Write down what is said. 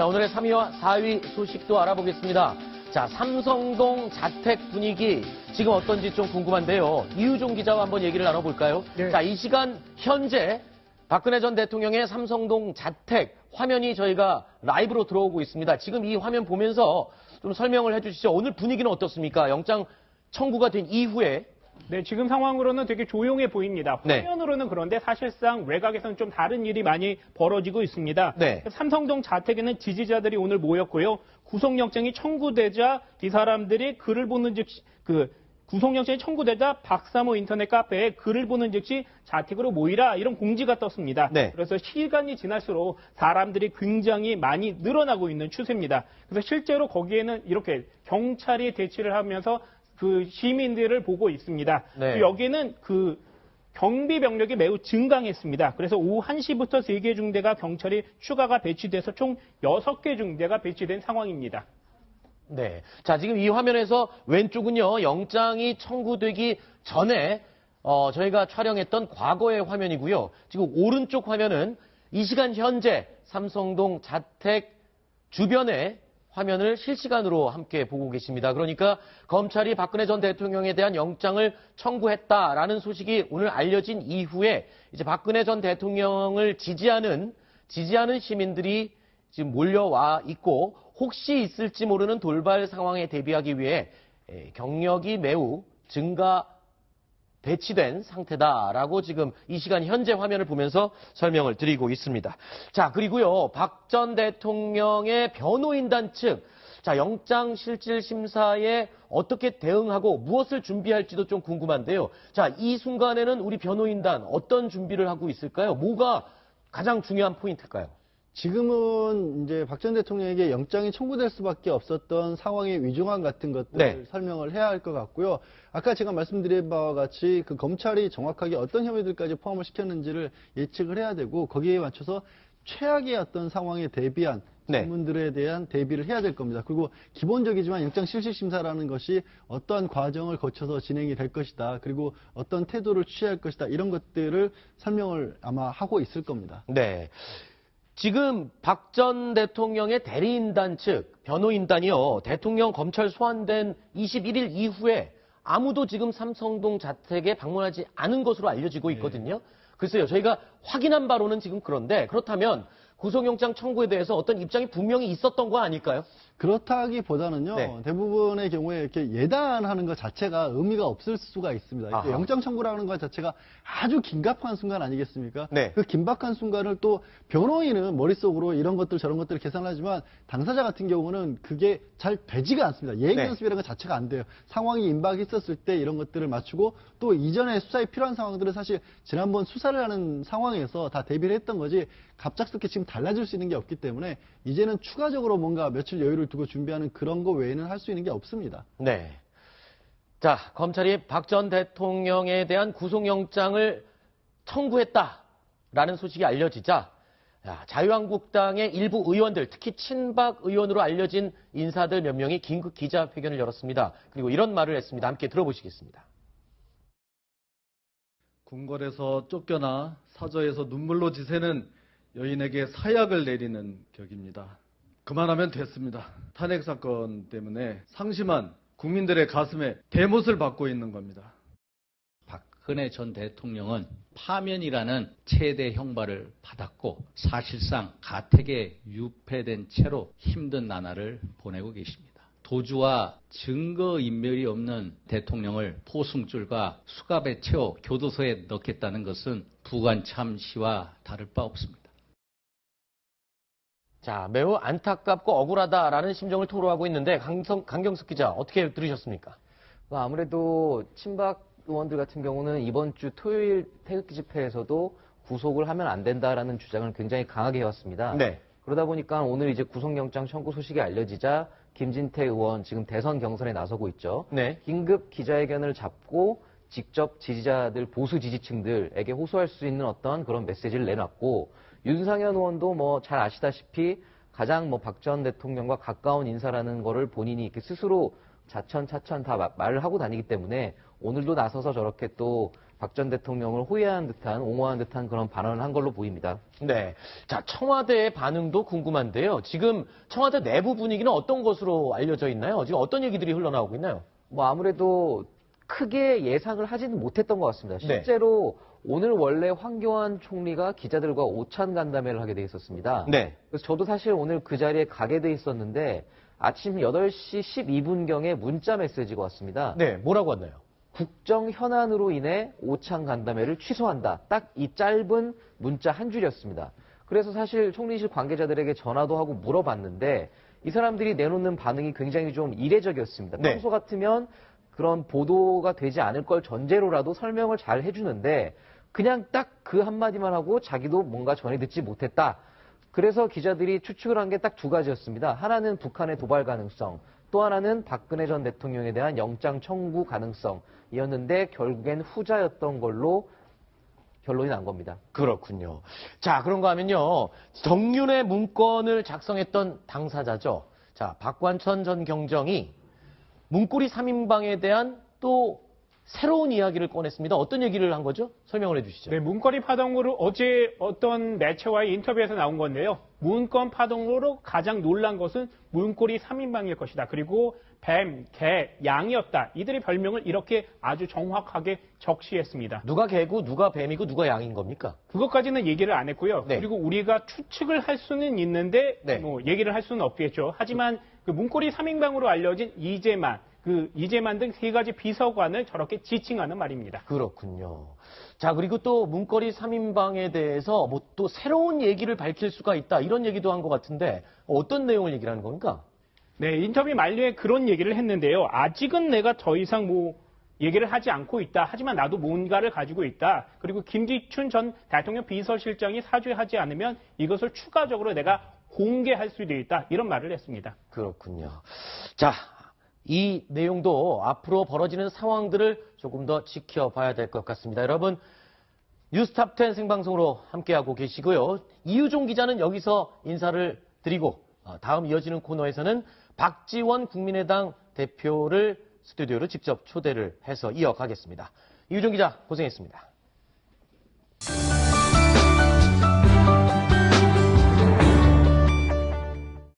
자, 오늘의 3위와 4위 소식도 알아보겠습니다. 자, 삼성동 자택 분위기 지금 어떤지 좀 궁금한데요. 이유종 기자와 한번 얘기를 나눠볼까요? 네. 자, 이 시간 현재 박근혜 전 대통령의 삼성동 자택 화면이 저희가 라이브로 들어오고 있습니다. 지금 이 화면 보면서 좀 설명을 해주시죠. 오늘 분위기는 어떻습니까? 영장 청구가 된 이후에. 네, 지금 상황으로는 되게 조용해 보입니다. 화면으로는 그런데 사실상 외곽에서는 좀 다른 일이 많이 벌어지고 있습니다. 네. 삼성동 자택에는 지지자들이 오늘 모였고요. 구속영장이 청구되자 이 사람들이 글을 보는 즉시 구속영장이 청구되자 박사모 인터넷 카페에 글을 보는 즉시 자택으로 모이라 이런 공지가 떴습니다. 네. 그래서 시간이 지날수록 사람들이 굉장히 많이 늘어나고 있는 추세입니다. 그래서 실제로 거기에는 이렇게 경찰이 대치를 하면서 그 시민들을 보고 있습니다. 네. 여기는 그 경비 병력이 매우 증강했습니다. 그래서 오후 1시부터 3개 중대가 경찰이 추가가 배치돼서 총 6개 중대가 배치된 상황입니다. 네. 자, 지금 이 화면에서 왼쪽은요, 영장이 청구되기 전에 저희가 촬영했던 과거의 화면이고요. 지금 오른쪽 화면은 이 시간 현재 삼성동 자택 주변의 화면을 실시간으로 함께 보고 계십니다. 그러니까 검찰이 박근혜 전 대통령에 대한 영장을 청구했다라는 소식이 오늘 알려진 이후에 이제 박근혜 전 대통령을 지지하는 시민들이 지금 몰려와 있고 혹시 있을지 모르는 돌발 상황에 대비하기 위해 경력이 매우 배치된 상태다라고 지금 이 시간 현재 화면을 보면서 설명을 드리고 있습니다. 자, 그리고요, 박 전 대통령의 변호인단 측, 자, 영장실질심사에 어떻게 대응하고 무엇을 준비할지도 좀 궁금한데요. 자, 이 순간에는 우리 변호인단 어떤 준비를 하고 있을까요? 뭐가 가장 중요한 포인트일까요? 지금은 이제 박 전 대통령에게 영장이 청구될 수밖에 없었던 상황의 위중함 같은 것들을 설명을 해야 할 것 같고요. 아까 제가 말씀드린 바와 같이 그 검찰이 정확하게 어떤 혐의들까지 포함을 시켰는지를 예측을 해야 되고 거기에 맞춰서 최악의 어떤 상황에 대비한 질문들에 대한 대비를 해야 될 겁니다. 그리고 기본적이지만 영장실질심사라는 것이 어떠한 과정을 거쳐서 진행이 될 것이다. 그리고 어떤 태도를 취할 것이다. 이런 것들을 설명을 아마 하고 있을 겁니다. 네. 지금 박 전 대통령의 대리인단 측, 변호인단이요, 대통령 검찰 소환된 21일 이후에 아무도 지금 삼성동 자택에 방문하지 않은 것으로 알려지고 있거든요. 글쎄요, 저희가 확인한 바로는 지금 그런데 그렇다면 구속영장 청구에 대해서 어떤 입장이 분명히 있었던 거 아닐까요? 그렇다기보다는요, 대부분의 경우에 이렇게 예단하는 것 자체가 의미가 없을 수가 있습니다. 영장 청구라는 것 자체가 아주 긴박한 순간 아니겠습니까? 그 긴박한 순간을 또 변호인은 머릿속으로 이런 것들 저런 것들을 계산하지만 당사자 같은 경우는 그게 잘 되지가 않습니다. 예행 연습이라는 것 자체가 안 돼요. 상황이 임박했었을 때 이런 것들을 맞추고 또 이전에 수사에 필요한 상황들은 사실 지난번 수사를 하는 상황에서 다 대비를 했던 거지 갑작스럽게 지금 달라질 수 있는 게 없기 때문에 이제는 추가적으로 뭔가 며칠 여유를 두고 준비하는 그런 거 외에는 할 수 있는 게 없습니다. 네. 자, 검찰이 박 전 대통령에 대한 구속영장을 청구했다라는 소식이 알려지자 자유한국당의 일부 의원들, 특히 친박 의원으로 알려진 인사들 몇 명이 긴급 기자회견을 열었습니다. 그리고 이런 말을 했습니다. 함께 들어보시겠습니다. 궁궐에서 쫓겨나 사저에서 눈물로 지새는 여인에게 사약을 내리는 격입니다. 그만하면 됐습니다. 탄핵 사건 때문에 상심한 국민들의 가슴에 대못을 받고 있는 겁니다. 박근혜 전 대통령은 파면이라는 최대 형벌을 받았고 사실상 가택에 유폐된 채로 힘든 나날을 보내고 계십니다. 도주와 증거인멸이 없는 대통령을 포승줄과 수갑에 채워 교도소에 넣겠다는 것은 부관참시와 다를 바 없습니다. 자, 매우 안타깝고 억울하다라는 심정을 토로하고 있는데 강경석 기자 어떻게 들으셨습니까? 아무래도 친박 의원들 같은 경우는 이번 주 토요일 태극기 집회에서도 구속을 하면 안 된다라는 주장을 굉장히 강하게 해왔습니다. 그러다 보니까 오늘 이제 구속영장 청구 소식이 알려지자 김진태 의원 지금 대선 경선에 나서고 있죠. 긴급 기자회견을 잡고 직접 지지자들, 보수 지지층들에게 호소할 수 있는 어떤 그런 메시지를 내놨고 윤상현 의원도 뭐 잘 아시다시피 가장 박 전 대통령과 가까운 인사라는 거를 본인이 이렇게 스스로 자천차천 다 말을 하고 다니기 때문에 오늘도 나서서 저렇게 또 박 전 대통령을 호위하는 듯한, 옹호하는 듯한 그런 발언을 한 걸로 보입니다. 네. 자, 청와대의 반응도 궁금한데요. 지금 청와대 내부 분위기는 어떤 것으로 알려져 있나요? 지금 어떤 얘기들이 흘러나오고 있나요? 뭐 아무래도 크게 예상을 하지는 못했던 것 같습니다. 실제로 오늘 원래 황교안 총리가 기자들과 오찬 간담회를 하게 돼 있었습니다. 네. 그래서 저도 사실 오늘 그 자리에 가게 돼 있었는데 아침 8시 12분경에 문자 메시지가 왔습니다. 네, 뭐라고 왔나요? 국정 현안으로 인해 오찬 간담회를 취소한다. 딱 이 짧은 문자 한 줄이었습니다. 그래서 사실 총리실 관계자들에게 전화도 하고 물어봤는데 이 사람들이 내놓는 반응이 굉장히 좀 이례적이었습니다. 네. 평소 같으면 그런 보도가 되지 않을 걸 전제로라도 설명을 잘 해주는데 그냥 딱 그 한마디만 하고 자기도 뭔가 전해 듣지 못했다. 그래서 기자들이 추측을 한 게 딱 두 가지였습니다. 하나는 북한의 도발 가능성, 또 하나는 박근혜 전 대통령에 대한 영장 청구 가능성이었는데 결국엔 후자였던 걸로 결론이 난 겁니다. 그렇군요. 자, 그런가 하면요. 정윤의 문건을 작성했던 당사자죠. 자, 박관천 전 경정이 문고리 3인방에 대한 또 새로운 이야기를 꺼냈습니다. 어떤 얘기를 한 거죠? 설명을 해주시죠. 네, 문거리 파동으로 어제 어떤 매체와의 인터뷰에서 나온 건데요. 문건 파동으로 가장 놀란 것은 문고리 3인방일 것이다. 그리고 뱀, 개, 양이었다. 이들의 별명을 이렇게 아주 정확하게 적시했습니다. 누가 개고 누가 뱀이고 누가 양인 겁니까? 그것까지는 얘기를 안 했고요. 네. 그리고 우리가 추측을 할 수는 있는데 네. 뭐 얘기를 할 수는 없겠죠. 하지만 그 문고리 3인방으로 알려진 이재만 등 세 가지 비서관을 저렇게 지칭하는 말입니다. 그렇군요. 자, 그리고 또 문거리 3인방에 대해서 뭐 또 새로운 얘기를 밝힐 수가 있다. 이런 얘기도 한 것 같은데 어떤 내용을 얘기를 하는 겁니까? 네, 인터뷰 만료에 그런 얘기를 했는데요. 아직은 내가 더 이상 얘기를 하지 않고 있다. 하지만 나도 뭔가를 가지고 있다. 그리고 김기춘 전 대통령 비서실장이 사죄하지 않으면 이것을 추가적으로 내가 공개할 수도 있다. 이런 말을 했습니다. 그렇군요. 자, 이 내용도 앞으로 벌어지는 상황들을 조금 더 지켜봐야 될 것 같습니다. 여러분, 뉴스탑10 생방송으로 함께하고 계시고요. 이유종 기자는 여기서 인사를 드리고 다음 이어지는 코너에서는 박지원 국민의당 대표를 스튜디오로 직접 초대를 해서 이어가겠습니다. 이유종 기자 고생했습니다.